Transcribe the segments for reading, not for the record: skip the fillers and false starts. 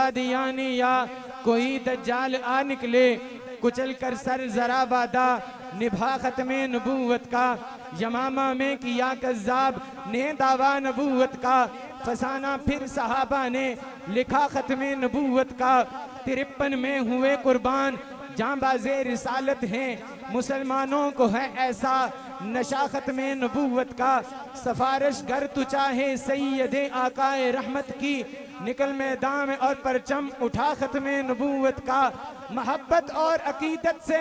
कादियानी या कोई दज्जाल आ निकले, कुचल कर सर जरा बादा निभा खत्मे नबूवत का। यमामा में किया कज़्ज़ाब ने दावा नबूवत का, फसाना फिर सहाबा ने लिखा खत्मे नबूवत का। 53 में हुए कुर्बान जांबाज़े रिसालत हैं, मुसलमानों को है ऐसा नशा खत्मे नबूवत का। सफारिश गर तू चाहे सैयदे आकाए रहमत की, निकल मैदान में और परचम उठा खत्मे नबूवत का। मोहब्बत और अकीदत से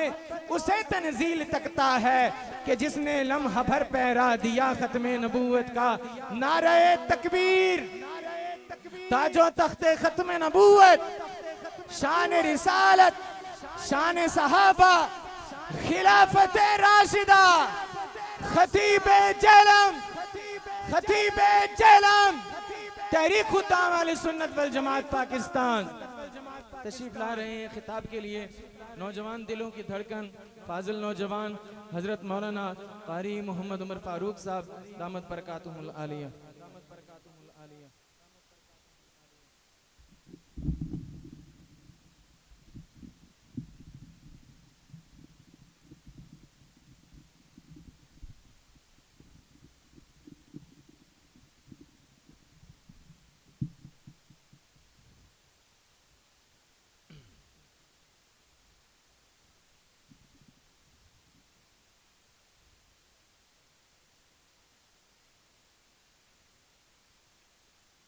उसे तंजील तकता है कि जिसने लम्हा भर पैरा दिया खत्मे नबूवत का। नारे तकबीर, ताजो तख्ते खत्मे नबूवत, शान रिसालत, शान सहाबा, खिलाफत राशिदा, खतीबे जहलम, खतीबे जहलम, तहरीक खुद्दाम अहले सुन्नत वल जमात पाकिस्तान तशरीफ ला रहे हैं खिताब के लिए। नौजवान दिलों की धड़कन, फाजिल नौजवान हजरत मौलाना कारी मोहम्मद उमर फारूक साहब दामत बरकातुहुल आलिया।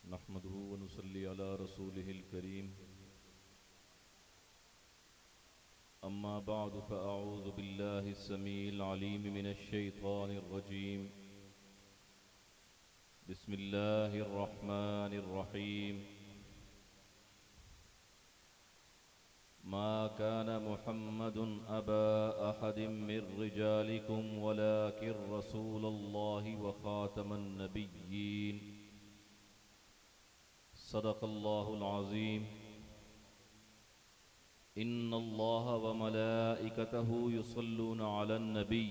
नहमदुहु व नुसल्ली अला रसूलिहिल करीम, अम्मा बअद फ़अऊज़ु बिल्लाहिस समीइल अलीम मिनश शैतानिर रजीम, बिस्मिल्लाहिर रहमानिर रहीम। मा कान मुहम्मदुन अबा अहदिम मिर रिजालिकुम वलाकिन रसूलुल्लाहि व खातमन नबिय्यीन। सदक़ल्लाहुल अज़ीम। इन्नल्लाह व मलाइकतहु युसल्लूना अलन नबी,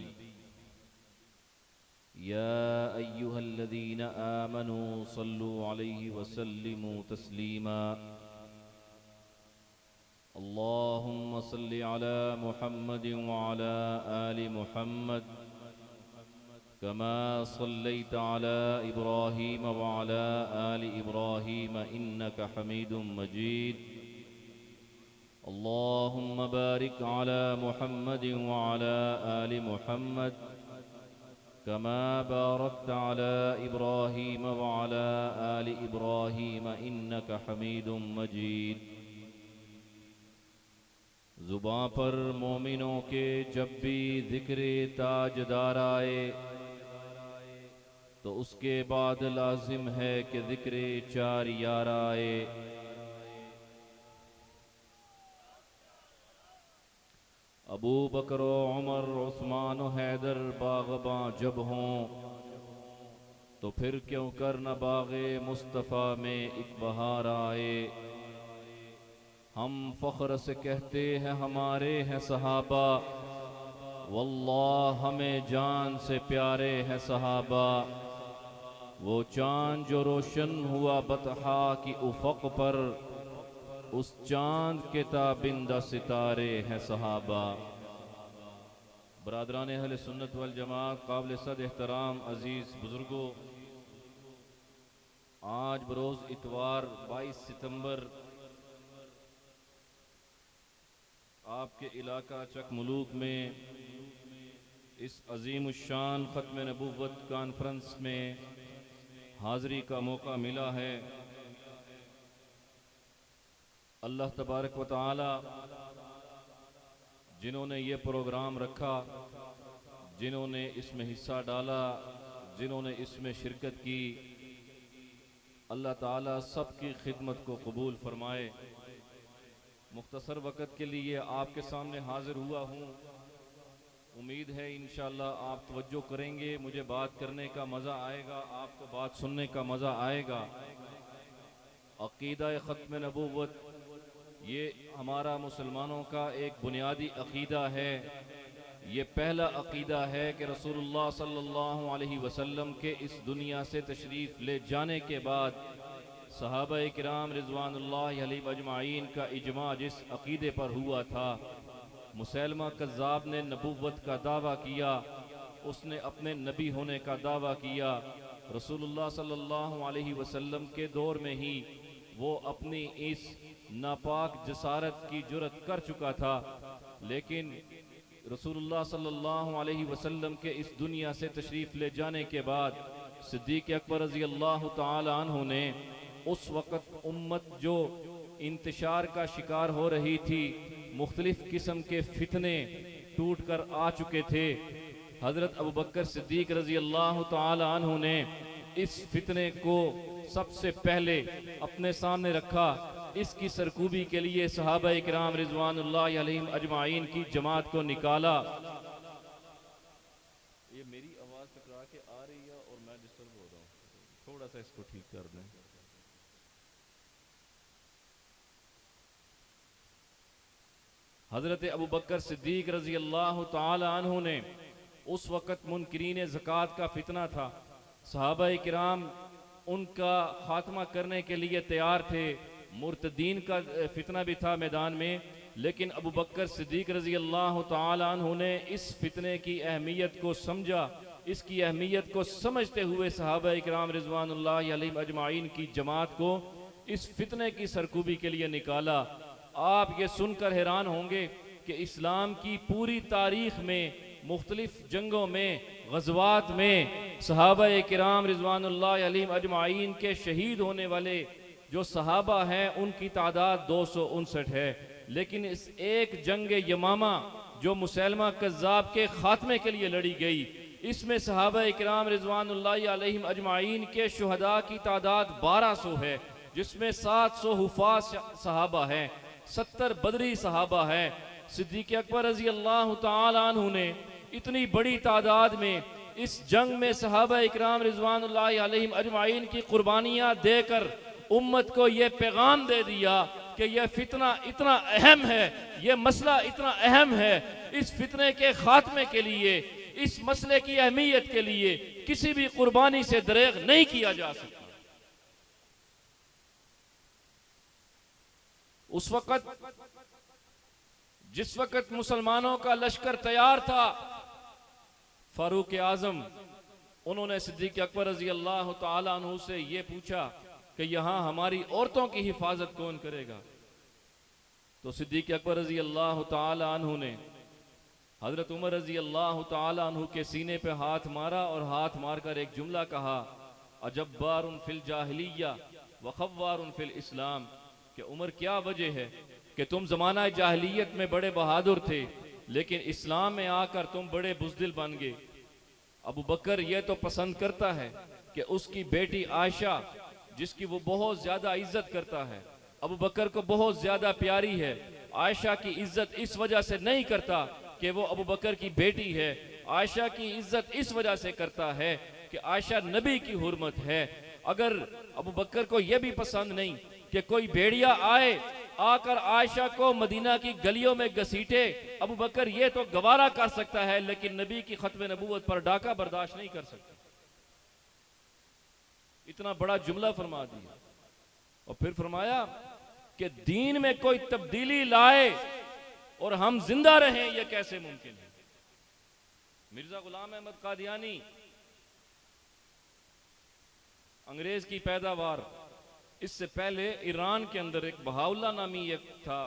या अय्युहल्लज़ीना आमनू सल्लू अलैहि व सल्लिमू तस्लीमा। अल्लाहुम्मा सल्लि अला मुहम्मदिन व अला आलि मुहम्मद, कमा सल्लैता अला इब्राहीम व अला आलि इब्राहीम इन्नका हमीदुम मजीद। अल्लाहुम्मा बारिक अला मुहम्मदिन व अला आलि मुहम्मद, कमा बारकता अला इब्राहीम व अला आलि इब्राहीम इन्नका हमीदुम मजीद। ज़ुबां पर मोमिनों के जब भी ज़िक्र ताजदार आए तो उसके बाद लाजिम है कि ज़िक्र चार यार आए। अबू बकर उमर उस्मान हैदर बाग़बां जब हों तो फिर क्यों कर न बाग़े मुस्तफ़ा में एक बहार आए। हम फ़ख्र से कहते हैं हमारे हैं सहाबा, वल्लाह हमें जान से प्यारे हैं सहाबा। वो चाँद जो रोशन हुआ बतहा की उफ़क़ पर, उस चाँद के ताबिंदा सितारे हैं सहाबा। बरादरान अहले सुन्नत वल जमात, काबिल सद एहतराम अज़ीज़ बुज़ुर्गों, आज बरोज़ इतवार 22 सितंबर आपके इलाका चकमलूक में इस अजीम शान ख़त्म नबुव्वत कॉन्फ्रेंस में हाज़री का मौका मिला है। अल्लाह तबारक व तआला जिन्होंने ये प्रोग्राम रखा, जिन्होंने इसमें हिस्सा डाला, जिन्होंने इसमें शिरकत की, अल्लाह ताला सबकी खिदमत को कबूल फरमाए। मुख्तसर वक़्त के लिए आपके सामने हाजिर हुआ हूँ। उम्मीद है इंशाअल्लाह आप तवज्जो करेंगे, मुझे बात करने का मज़ा आएगा, आपको बात सुनने का मज़ा आएगा। अक़ीदा ख़त्म नबुव्वत ये हमारा मुसलमानों का एक बुनियादी अक़ीदा है। ये पहला अक़ीदा है कि रसूलुल्लाह सल्लल्लाहु अलैहि वसल्लम के इस दुनिया से तशरीफ़ ले जाने के बाद सहाबा किराम रिज़वानुल्लाहि अलैहिम अजमाइन का इजमा जिस अकीदे पर हुआ था, मुसैलमा कज़्ज़ाब ने नबूवत का दावा किया, उसने अपने नबी होने का दावा किया। रसूलुल्लाह सल्लल्लाहु अलैहि वसल्लम के दौर में ही वो अपनी इस नापाक जसारत की जुरत कर चुका था, लेकिन रसूलुल्लाह सल्लल्लाहु अलैहि वसल्लम के इस दुनिया से तशरीफ़ ले जाने के बाद सिद्दीक़ अकबर रज़ी अल्लाह तआला अन्हु ने उस वक़्त उम्मत जो इंतशार का शिकार हो रही थी, मुख्तलिफ किस्म के फितने टूट कर आ चुके थे, हज़रत अबू बकर सिद्दीक़ रज़ी अल्लाह तआला अन्हु ने इस फितने को सबसे पहले अपने सामने रखा। इसकी सरकूबी के लिए सहाबा इकराम रिज़वानुल्लाहि अलैहिम अजमाइन की जमात को निकाला। ये मेरी आवाज़ टकरा के आ रही है और मैं डिस्टर्ब हो रहा हूँ, थोड़ा सा इसको ठीक कर दें। हज़रत अबू बकर सिद्दीक़ रज़ी अल्लाह तआला अन्हु ने उस वक़्त मुनकिरीन ज़कात का फितना था, सहाबा किराम उनका खात्मा करने के लिए तैयार थे, मुर्तदीन का फितना भी था मैदान में, लेकिन अबू बकर सिद्दीक़ रज़ी अल्लाह तआला अन्हु ने इस फितने की अहमियत को समझा। इसकी अहमियत को समझते हुए सहाबा इकराम रिज़वानुल्लाहि अलैहिम अजमाइन की जमात को इस फितने की सरकूबी के लिए निकाला। आप ये सुनकर हैरान होंगे कि इस्लाम की पूरी तारीख में मुख्तलिफ जंगों में, ग़ज़वात में सहाबा किराम रिज़वानुल्लाहि अलैहिम अजमाइन के शहीद होने वाले जो सहाबा हैं उनकी तादाद 259 है, लेकिन इस एक जंग यमामा जो मुसैलमा कज़्ज़ाब के खात्मे के लिए लड़ी गई, इसमें सहाबा किराम रिज़वानुल्लाहि अलैहिम अजमाइन के शुहदा की तादाद 1200 है, जिसमें 700 हुफ़ाज़ सहाबा हैं, 70 बदरी सहाबा हैं। सिद्दीक़ अकबर रज़ी अल्लाह तआला अन्हु ने इतनी बड़ी तादाद में इस जंग में सहाबा इकराम रिज़वानुल्लाहि अलैहिम अजमाइन की कुर्बानियाँ देकर उम्मत को यह पैगाम दे दिया कि यह फितना इतना अहम है, यह मसला इतना अहम है, इस फितने के खात्मे के लिए, इस मसले की अहमियत के लिए किसी भी कुर्बानी से दरेग नहीं किया जा सकता। उस वक़्त जिस वक़्त मुसलमानों का लश्कर तैयार था, फारूक आज़म उन्होंने सिद्दीक़ अकबर रज़ी अल्लाह तआला अन्हु से ये पूछा कि यहाँ हमारी औरतों की हिफाजत कौन करेगा? तो सिद्दीक़ अकबर रज़ी अल्लाह तआला अन्हु ने हज़रत उमर रज़ी अल्लाह तआला अन्हु के सीने पे हाथ मारा और हाथ मारकर एक जुमला कहा, अजब्बारुन फिल जाहिलिया व खव्वारुन फिल इस्लाम, कि उमर क्या वजह है कि तुम ज़माना जाहिलियत में बड़े बहादुर थे, लेकिन इस्लाम में आकर तुम बड़े बुज़दिल बन गए। अबू बकर यह तो पसंद करता है कि उसकी बेटी आयशा, जिसकी वो बहुत ज़्यादा इज्जत करता है, अबू बकर को बहुत ज़्यादा प्यारी है, आयशा की इज्जत इस वजह से नहीं करता कि वो अबू बकर की बेटी है, आयशा की इज्जत इस वजह से करता है कि आयशा नबी की हुर्मत है। अगर अबू बकर को यह भी पसंद नहीं कि कोई भेड़िया आए आकर आयशा को मदीना की गलियों में घसीटे, अबू बकर ये तो गवारा कर सकता है, लेकिन नबी की खत्म नबूवत पर डाका बर्दाश्त नहीं कर सकता। इतना बड़ा जुमला फरमा दिया और फिर फरमाया कि दीन में कोई तब्दीली लाए और हम जिंदा रहें, यह कैसे मुमकिन है? मिर्जा गुलाम अहमद कादियानी अंग्रेज की पैदावार, इससे पहले ईरान के अंदर एक बहाउल्ला नामी एक था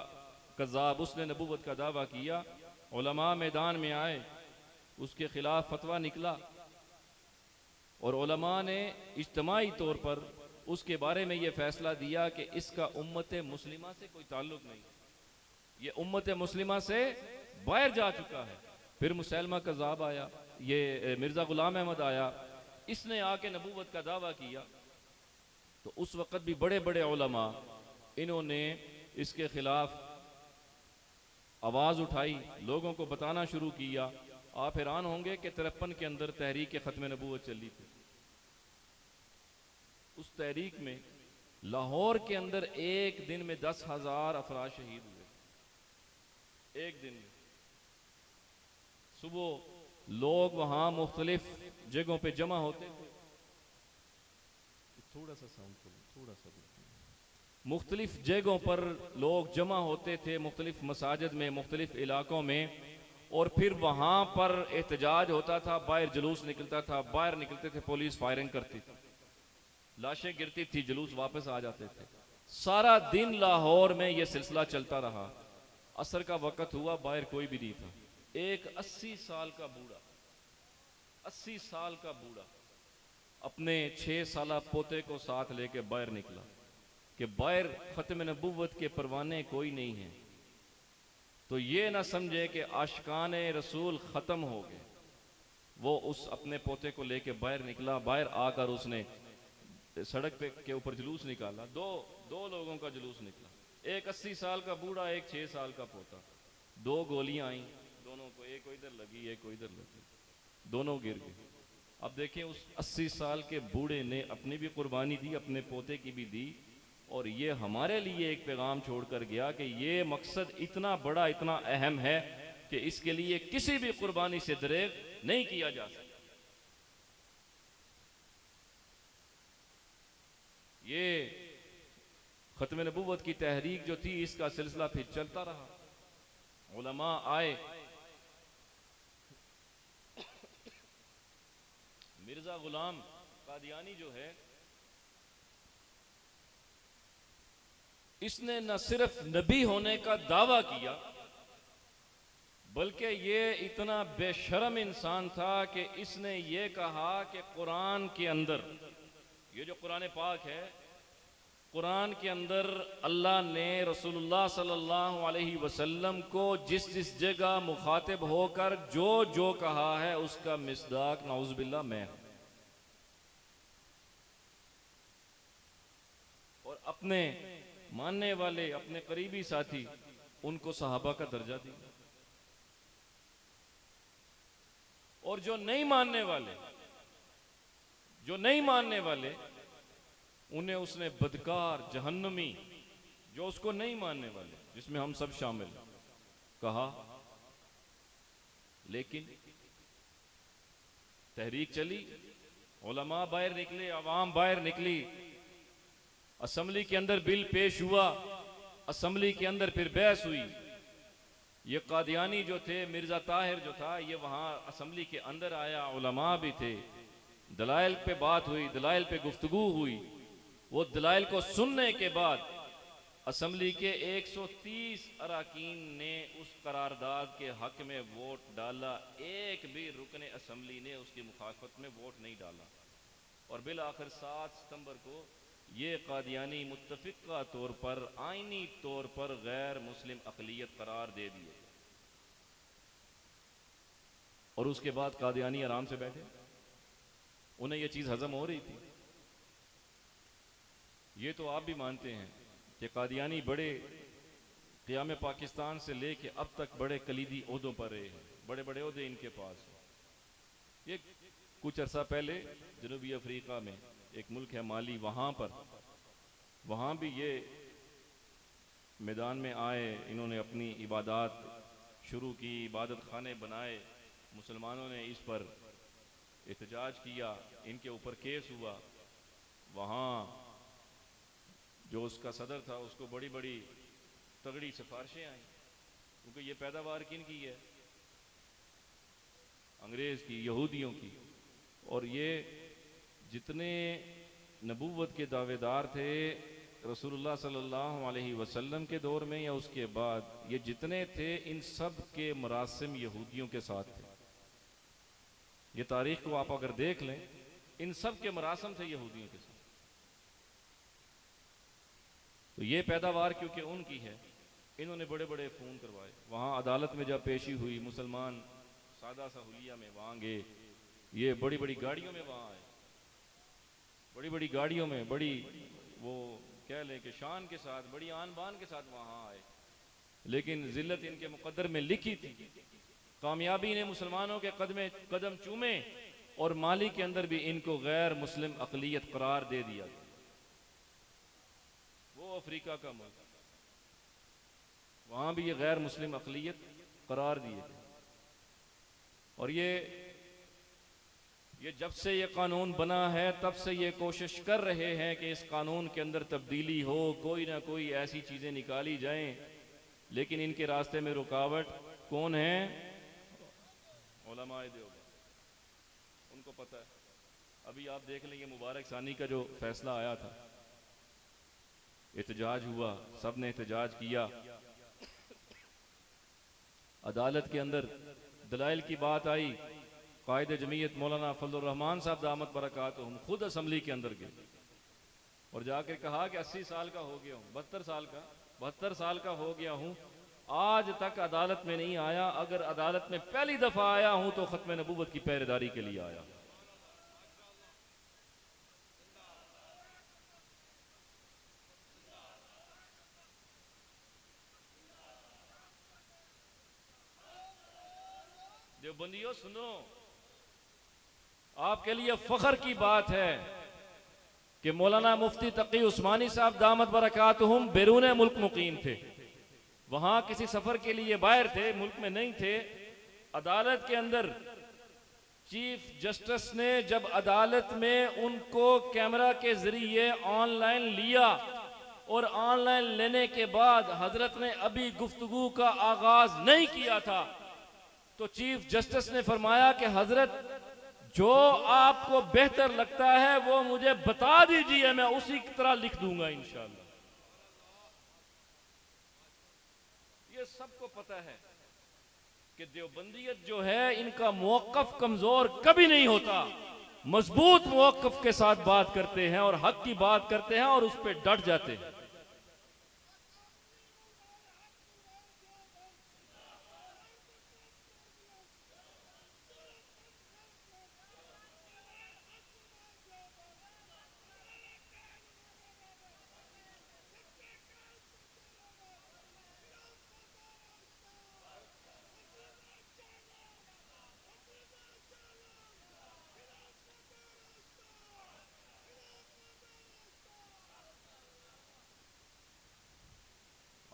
कज़्ज़ाब, उसने नबूवत का दावा किया, उलमा मैदान में आए, उसके खिलाफ फतवा निकला और उलमा ने इज्तिमाई तौर पर उसके बारे में यह फैसला दिया कि इसका उम्मत मुस्लिमा से कोई ताल्लुक नहीं, ये उम्मत मुस्लिमा से बाहर जा चुका है। फिर मुसैलमा कज़्ज़ाब आया, ये मिर्ज़ा गुलाम अहमद आया, इसने आके नबूवत का दावा किया, तो उस वक़्त भी बड़े बड़े उलमा इन्होंने इसके खिलाफ आवाज़ उठाई, लोगों को बताना शुरू किया। आप हैरान होंगे कि 53 के अंदर तहरीक ख़त्म नबूवत चली थी। उस तहरीक में लाहौर के अंदर एक दिन में 10,000 अफराद शहीद हुए। एक दिन में सुबह लोग वहां मुख्तलिफ जगहों पे जमा होते थे। थोड़ा सा साउंड खोलो, थोड़ा सा। मुख्तलिफ जगहों पर लोग जमा होते थे, मुख्तलिफ मसाजिद में, मुख्तलिफ इलाकों में, और फिर वहाँ पर एहतजाज होता था, बाहर जुलूस निकलता था, बाहर निकलते थे, पुलिस फायरिंग करती थी, लाशें गिरती थी, जुलूस वापस आ जाते थे। सारा दिन लाहौर में यह सिलसिला चलता रहा। असर का वक्त हुआ, बाहर कोई भी नहीं था। एक 80 साल का बूढ़ा, 80 साल का बूढ़ा अपने 6 साला पोते को साथ लेके बाहर निकला कि बाहर खत्म नबूवत के परवाने कोई नहीं है, तो ये ना समझे कि आशिकान रसूल ख़त्म हो गए। वो उस अपने पोते को लेके बाहर निकला। बाहर आकर उसने सड़क पे के ऊपर जुलूस निकाला। दो लोगों का जुलूस निकला, एक 80 साल का बूढ़ा, एक 6 साल का पोता। 2 गोलियां आई दोनों को, एक को इधर लगी, एक को इधर लगी, दोनों गिर गए। अब देखें, उस 80 साल के बूढ़े ने अपनी भी कुर्बानी दी, अपने पोते की भी दी, और ये हमारे लिए एक पैगाम छोड़कर गया कि ये मकसद इतना बड़ा, इतना अहम है कि इसके लिए किसी भी कुर्बानी से दरेग नहीं किया जा सकता। ये खत्म नबूवत की तहरीक जो थी, इसका सिलसिला फिर चलता रहा। उलमा आए, मिर्जा गुलाम कादियानी जो है, इसने न सिर्फ नबी होने का दावा किया, बल्कि ये इतना बेशर्म इंसान था कि इसने ये कहा कि कुरान के अंदर, ये जो कुरान पाक है, कुरान के अंदर अल्लाह ने रसूलुल्लाह सल्लल्लाहु अलैहि वसल्लम को जिस जिस जगह मुखातिब होकर जो जो कहा है, उसका मिस्दाक नाउज़ुबिल्लाह मैं। और अपने मानने वाले, अपने करीबी साथी, उनको सहाबा का दर्जा दिया। और जो नहीं मानने वाले, उन्हें उसने बदकार, जहन्नमी, जो उसको नहीं मानने वाले, जिसमें हम सब शामिल, कहा। लेकिन तहरीक चली, उलमा बाहर निकले, अवाम बाहर निकली, असेंबली के अंदर बिल पेश हुआ, असेंबली के अंदर फिर बहस हुई। ये कादियानी जो थे, मिर्जा ताहिर जो था, ये वहां असेंबली के अंदर आया, उलमा भी थे, दलाइल पे बात हुई, दलाइल पे गुफ्तगू हुई। वो दलाइल को सुनने के बाद असेंबली के 130 अरकान ने उस करारदाद के हक में वोट डाला। एक भी रुकने असेंबली ने उसकी मुखालफत में वोट नहीं डाला। और बिल आखिर 7 सितंबर को ये कादियानी मुत्तफिका तौर पर, आईनी तौर पर गैर मुस्लिम अक़लियत करार दे दिए। और उसके बाद कादियानी आराम से बैठे, उन्हें यह चीज़ हजम हो रही थी। ये तो आप भी मानते हैं कि कादियानी बड़े क़याम पाकिस्तान से लेके अब तक बड़े कलीदी ओहदों पर रहे हैं, बड़े बड़े ओहदे इनके पास हैं। ये कुछ अरसा पहले जनूबी अफ्रीका में एक मुल्क है माली, वहाँ भी ये मैदान में आए, इन्होंने अपनी इबादत शुरू की, इबादत खाने बनाए, मुसलमानों ने इस पर एहतजाज किया, इनके ऊपर केस हुआ। वहाँ जो उसका सदर था, उसको बड़ी बड़ी तगड़ी सिफारिशें आई, क्योंकि ये पैदावार किन की है? अंग्रेज़ की, यहूदियों की। और ये जितने नबूवत के दावेदार थे रसूलुल्लाह सल्लल्लाहु अलैहि वसल्लम के दौर में या उसके बाद, ये जितने थे, इन सब के मरासिम यहूदियों के साथ थे। ये तारीख को आप अगर देख लें, इन सब के मरासिम थे यहूदियों के साथ। तो ये पैदावार क्योंकि उनकी है, इन्होंने बड़े बड़े खून करवाए। वहाँ अदालत में जब पेशी हुई, मुसलमान सादा सा हुलिया में वहाँ गए, ये बड़ी बड़ी गाड़ियों में वहाँ आए, बड़ी बड़ी गाड़ियों में, बड़ी वो कह लें कि शान के साथ, बड़ी आन बान के साथ वहाँ आए। लेकिन जिल्लत इनके मुकद्दर में लिखी थी। कामयाबी ने मुसलमानों के कदम चूमे और माली के अंदर भी इनको गैर मुस्लिम अक़लियत करार दे दिया। वो अफ्रीका का मुल्क, वहाँ भी ये गैर मुस्लिम अक़लियत करार दिए थे। और ये ये जब से ये कानून बना है तब से ये कोशिश कर रहे हैं कि इस कानून के अंदर तब्दीली हो, कोई ना कोई ऐसी चीज़ें निकाली जाएं, लेकिन इनके रास्ते में रुकावट कौन है? उलमाए देवबंद। उनको पता है। अभी आप देख लें, ये मुबारक सानी का जो फैसला आया था, एहतजाज हुआ, सब ने एहतजाज किया, अदालत के अंदर दलाइल की बात आई, कायद जमीयत मौलाना फजलुर रहमान साहब दामत बरकातुहुम खुद असम्बली के अंदर गए और जाकर कहा कि 80 साल का हो गया हूँ, 72 साल का हो गया हूँ, आज तक अदालत में नहीं आया, अगर अदालत में पहली दफा आया हूं तो खत्म नबूवत की पहरेदारी के लिए आया। देवबंदियों सुनो, आपके लिए फख्र की बात है कि मौलाना मुफ्ती तकी उस्मानी साहब दामत बरकातुहुम बैरून मुल्क मुकीम थे, वहां किसी सफर के लिए बाहर थे, मुल्क में नहीं थे। अदालत के अंदर चीफ जस्टिस ने जब अदालत में उनको कैमरा के जरिए ऑनलाइन लिया और ऑनलाइन लेने के बाद हजरत ने अभी गुफ्तगू का आगाज नहीं किया था, तो चीफ जस्टिस ने फरमाया कि हजरत जो आपको बेहतर लगता है वो मुझे बता दीजिए, मैं उसी की तरह लिख दूंगा इंशाअल्लाह। ये सबको पता है कि देवबंदियत जो है इनका मौक़िफ़ कमजोर कभी नहीं होता, मजबूत मौक़िफ़ के साथ बात करते हैं और हक की बात करते हैं और उस पर डट जाते हैं।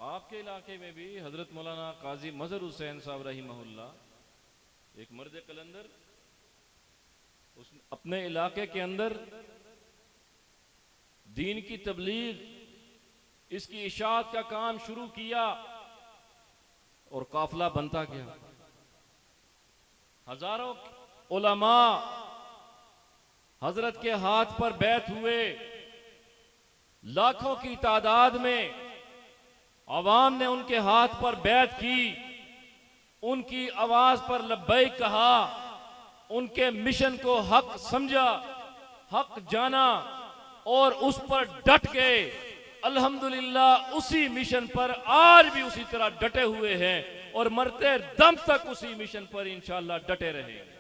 आपके इलाके में भी हजरत मौलाना काजी मजहर हुसैन साहब रहिमहुल्लाह एक मर्द कलंदर, उस अपने इलाके के अंदर दीन की तबलीग, इसकी इशाअत का काम शुरू किया और काफिला बनता गया। हजारों उलमा हजरत के हाथ पर बैत हुए, लाखों की तादाद में अवाम ने उनके हाथ पर बैत की, उनकी आवाज पर लब्बैक कहा, उनके मिशन को हक समझा, हक जाना और उस पर डट गए। अल्हम्दुलिल्लाह उसी मिशन पर आज भी उसी तरह डटे हुए हैं और मरते दम तक उसी मिशन पर इंशाअल्लाह डटे रहेंगे।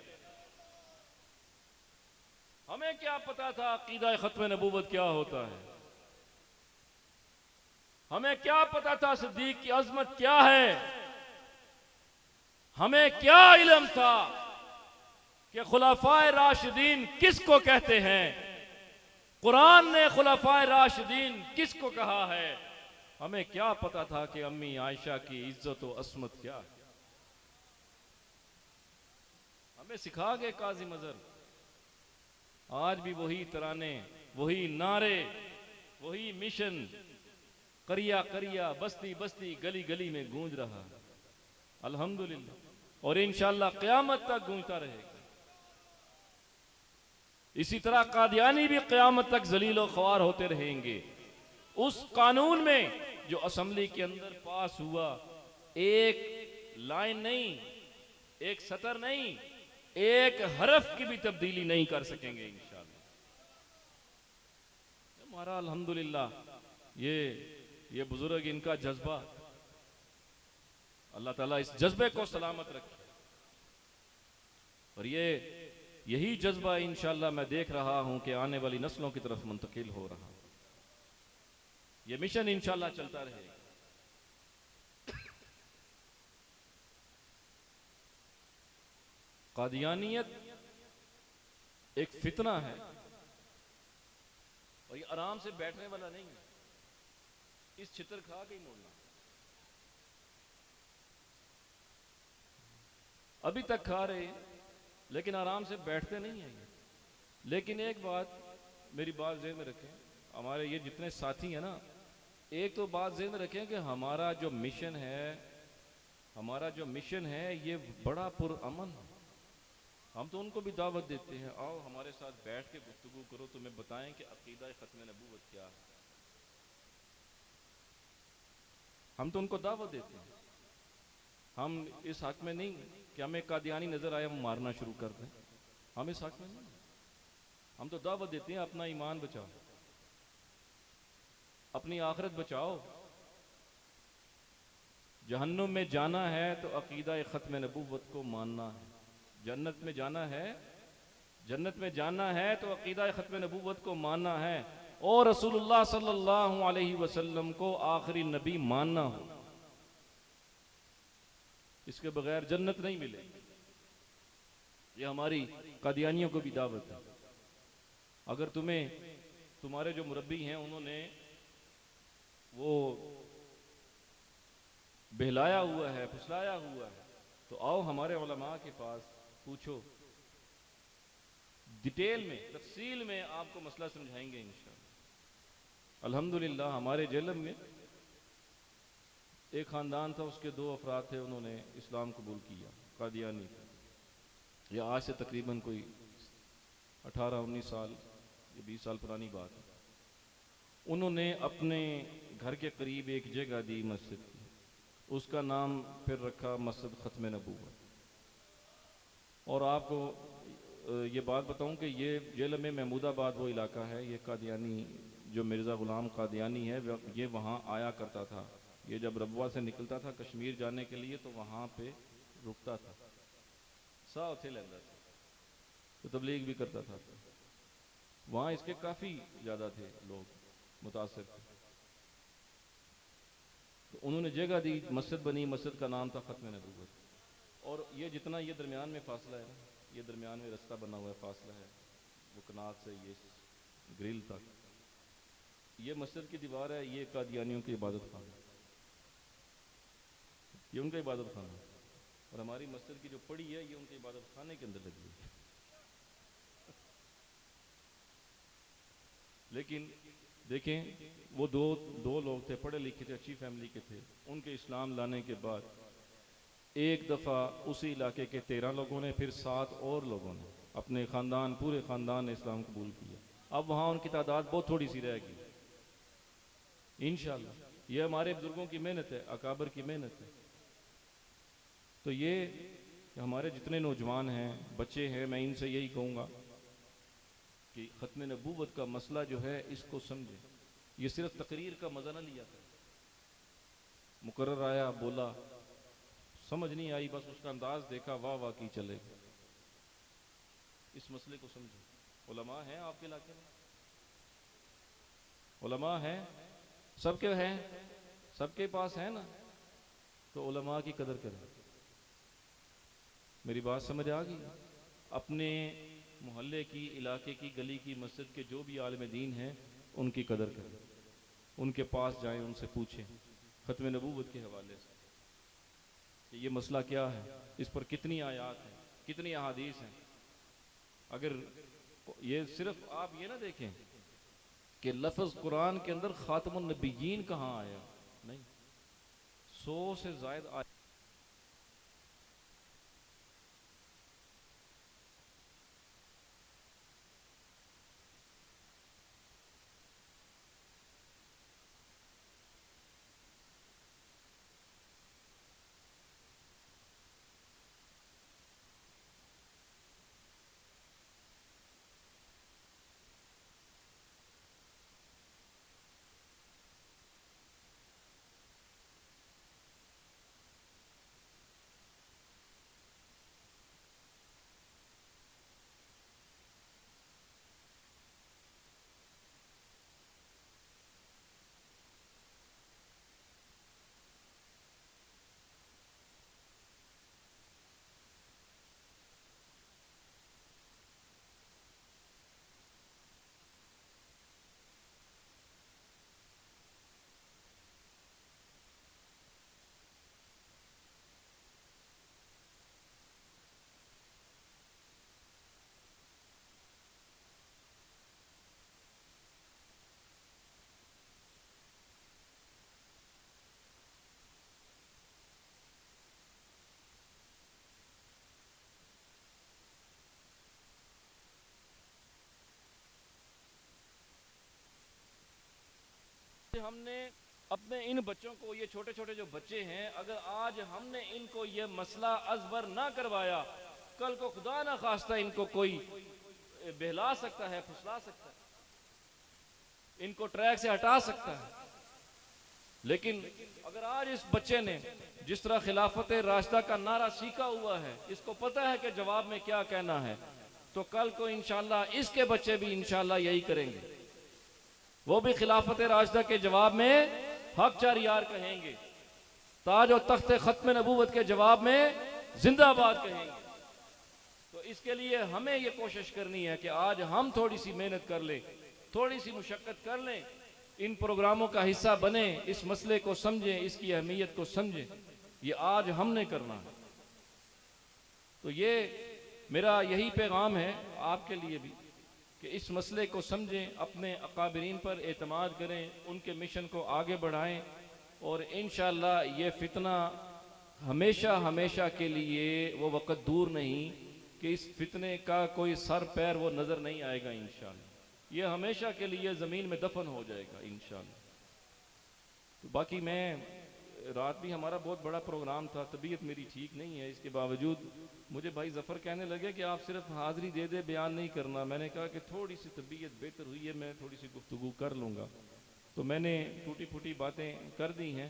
हमें क्या पता था अकीदा खत्म नबूवत क्या होता है, हमें क्या पता था सिद्दीक की अजमत क्या है, हमें क्या इल्म था कि खुलाफाए राशिदीन किसको कहते हैं, कुरान ने खुलाफाए राशिदीन किसको कहा है। हमें क्या पता था कि अम्मी आयशा की इज्जत और असमत क्या है। हमें सिखा गए काजी मजहर। आज भी वही तराने, वही नारे, वही मिशन करिया करिया बस्ती बस्ती गली गली में गूंज रहा है अल्हम्दुलिल्लाह, और इंशाअल्लाह क़यामत तक गूंजता रहेगा। इसी तरह कादियानी भी क़यामत तक जलील ख्वार होते रहेंगे। उस कानून में जो असेंबली के अंदर पास हुआ, एक लाइन नहीं, एक सतर नहीं, एक हरफ की भी तब्दीली नहीं कर सकेंगे इंशाअल्लाह। हमारा अल्हम्दुलिल्लाह ये बुजुर्ग, इनका जज्बा, अल्लाह ताला इस जज्बे को सलामत रखे और यही जज्बा इंशाअल्लाह मैं देख रहा हूं कि आने वाली नस्लों की तरफ मुंतकिल हो रहा। ये मिशन इंशाअल्लाह चलता रहेगा। कादियानियत एक फितना है और ये आराम से बैठने वाला नहीं है, इस छितर खा के ही मोड़ना। अभी तक खा रहे हैं लेकिन आराम से बैठते नहीं है। लेकिन एक बात, मेरी बात ज़हन में रखें, हमारे ये जितने साथी हैं ना, एक तो बात ज़हन में रखें कि हमारा जो मिशन है ये बड़ा पुरअमन है। हम तो उनको भी दावत देते हैं, आओ हमारे साथ बैठ के गुफ्तगू करो, तुम्हें बताएं कि अकीदा ख़त्म नबूवत क्या है। हम तो उनको दावत देते हैं। हम इस हक में नहीं कि हमें कादियानी नजर आए हम मारना शुरू कर दें, हम इस हक में नहीं। हम तो दावत देते हैं अपना ईमान बचाओ, अपनी आखिरत बचाओ। जहन्नुम में जाना है तो अकीदा ख़त्म नबूवत को मानना है। जन्नत में जाना है तो अकीदा ख़त्म नबूवत को मानना है और रसूलुल्लाह सल्लल्लाहु अलैहि वसल्लम को आखिरी नबी मानना हो। इसके बगैर जन्नत नहीं मिलेगी। ये हमारी कादियानियों को भी दावत है। अगर तुम्हारे जो मुरब्बी हैं उन्होंने वो बहलाया हुआ है, फुसलाया हुआ है, तो आओ हमारे उलमा के पास पूछो, डिटेल में तफसील में आपको मसला समझाएंगे इंशाअल्लाह। अल्हम्दुलिल्लाह हमारे जेलम में एक ख़ानदान था, उसके 2 अफराद थे, उन्होंने इस्लाम कबूल किया, कादियानी। यह आज से तकरीबन कोई 18-19 साल या 20 साल पुरानी बात है। उन्होंने अपने घर के करीब एक जगह दी मस्जिद की, उसका नाम फिर रखा मस्जिद ख़त्म नबूवत। और आपको ये बात बताऊं कि ये जेल में महमूदाबाद वो इलाका है, ये कादियानी जो मिर्ज़ा ग़ुलाम कादियानी है ये वहाँ आया करता था। ये जब रबवा से निकलता था कश्मीर जाने के लिए तो वहाँ पे रुकता था, सा उथे लेंदा था, तो तबलीग भी करता था। वहाँ इसके काफ़ी ज़्यादा थे लोग मुतासिर थे। तो उन्होंने जगह दी, मस्जिद बनी, मस्जिद का नाम था ख़त्म नबूवत। और ये जितना ये दरमियान में फासला है ना, ये दरमियान में रास्ता बना हुआ है, फासला है वो कनात से ये ग्रिल तक, ये मस्जिद की दीवार है, ये कादियानियों की इबादत खाना, ये उनका इबादत खाना। और हमारी मस्जिद की जो पड़ी है ये उनके इबादत खाने के अंदर लगी है। लेकिन देखें वो दो लोग थे, पढ़े लिखे थे, अच्छी फैमिली के थे। उनके इस्लाम लाने के बाद एक दफ़ा उसी इलाके के 13 लोगों ने, फिर 7 और लोगों ने, अपने ख़ानदान, पूरे ख़ानदान ने इस्लाम कबूल किया। अब वहाँ उनकी तादाद बहुत थोड़ी सी रह गई। इंशाअल्लाह ये हमारे बुजुर्गों की मेहनत है, अकाबर की मेहनत है। तो ये हमारे जितने नौजवान हैं, बच्चे हैं, मैं इनसे यही कहूँगा कि ख़त्म नबूवत का मसला जो है इसको समझें। ये सिर्फ तकरीर का मज़ा ना लिया करें, मुकर्रर आया बोला, समझ नहीं आई, बस उसका अंदाज देखा, वाह वाह की चले। इस मसले को समझें। उलमा हैं आपके इलाके में, उलमा हैं, सबके हैं, सबके पास है ना, तो उलमा की कदर करें। मेरी बात समझ आ गई? अपने मोहल्ले की, इलाके की, गली की, मस्जिद के जो भी आलिम दीन हैं उनकी कदर करें, उनके पास जाएं, उनसे पूछें ख़त्म नबूवत के हवाले से कि ये मसला क्या है, इस पर कितनी आयात हैं, कितनी अहादीस हैं। अगर ये सिर्फ आप ये ना देखें कि लफ्ज़ कुरान के अंदर ख़ातमुन नबिय्यीन कहाँ आया, नहीं, 100 से ज़ायद आया। हमने अपने इन बच्चों को, ये छोटे छोटे जो बच्चे हैं, अगर आज हमने इनको ये मसला अजबर ना करवाया, कल को खुदा ना खास्ता इनको कोई बहला सकता है, फुसला सकता है, इनको ट्रैक से हटा सकता है। लेकिन अगर आज इस बच्चे ने जिस तरह खिलाफत राशिदा का नारा सीखा हुआ है, इसको पता है कि जवाब में क्या कहना है, तो कल को इंशाल्लाह इसके बच्चे भी इंशाल्लाह यही करेंगे। वो भी खिलाफत राशिदा के जवाब में हक चार यार कहेंगे, ताज और तख्ते खत्म नबूवत के जवाब में जिंदाबाद कहेंगे। तो इसके लिए हमें ये कोशिश करनी है कि आज हम थोड़ी सी मेहनत कर लें, थोड़ी सी मुशक्कत कर लें, इन प्रोग्रामों का हिस्सा बने, इस मसले को समझें, इसकी अहमियत को समझें। ये आज हमने करना है। तो ये मेरा यही पैगाम है आपके लिए भी कि इस मसले को समझें, अपने अकाबरीन पर एतमाद करें, उनके मिशन को आगे बढ़ाएं, और इंशाअल्लाह ये फितना हमेशा हमेशा के लिए वो वक़्त दूर नहीं कि इस फितने का कोई सर पैर वो नज़र नहीं आएगा। इंशाअल्लाह ये हमेशा के लिए ज़मीन में दफन हो जाएगा इंशाअल्लाह। तो बाकी मैं रात भी हमारा बहुत बड़ा प्रोग्राम था, तबीयत मेरी ठीक नहीं है, इसके बावजूद मुझे भाई ज़फ़र कहने लगे कि आप सिर्फ हाज़िरी दे दे, बयान नहीं करना। मैंने कहा कि थोड़ी सी तबीयत बेहतर हुई है, मैं थोड़ी सी गुफ्तगू कर लूँगा। तो मैंने टूटी फूटी बातें कर दी हैं।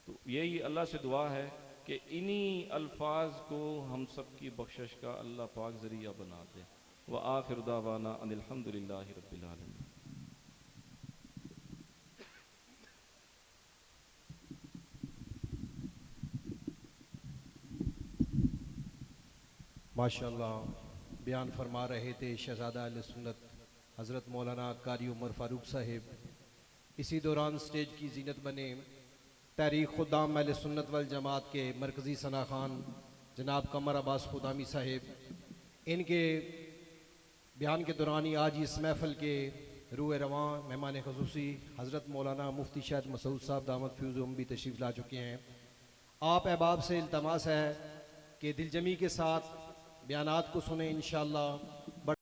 तो यही अल्लाह से दुआ है कि इन्हीं अल्फाज को हम सब की बख्शिश का अल्लाह पाक ज़रिया बना दे। व आखिर दावाना अनिल हम्दुलिल्लाहि रब्बिल आलमीन। माशाअल्लाह बयान फरमा रहे थे शहज़ादा अहले सुन्नत हज़रत मौलाना कारी उमर फ़ारूक साहिब। इसी दौरान स्टेज की जीनत बने तहरीक खुदाम अहले सुन्नत वल जमात के मरकज़ी सना खान जनाब कमर अब्बास खुदामी साहिब। इनके बयान के दौरान ही आज इस महफ़िल के रूए रवां मेहमान ख़ुसूसी हज़रत मौलाना मुफ्ती शायद मसूद साहब दामद फ्यूज़ उम भी तशरीफ़ ला चुके हैं। आप अहबाब से इल्तमास है कि दिलजमी के साथ बयानात को सुने इंशाअल्लाह।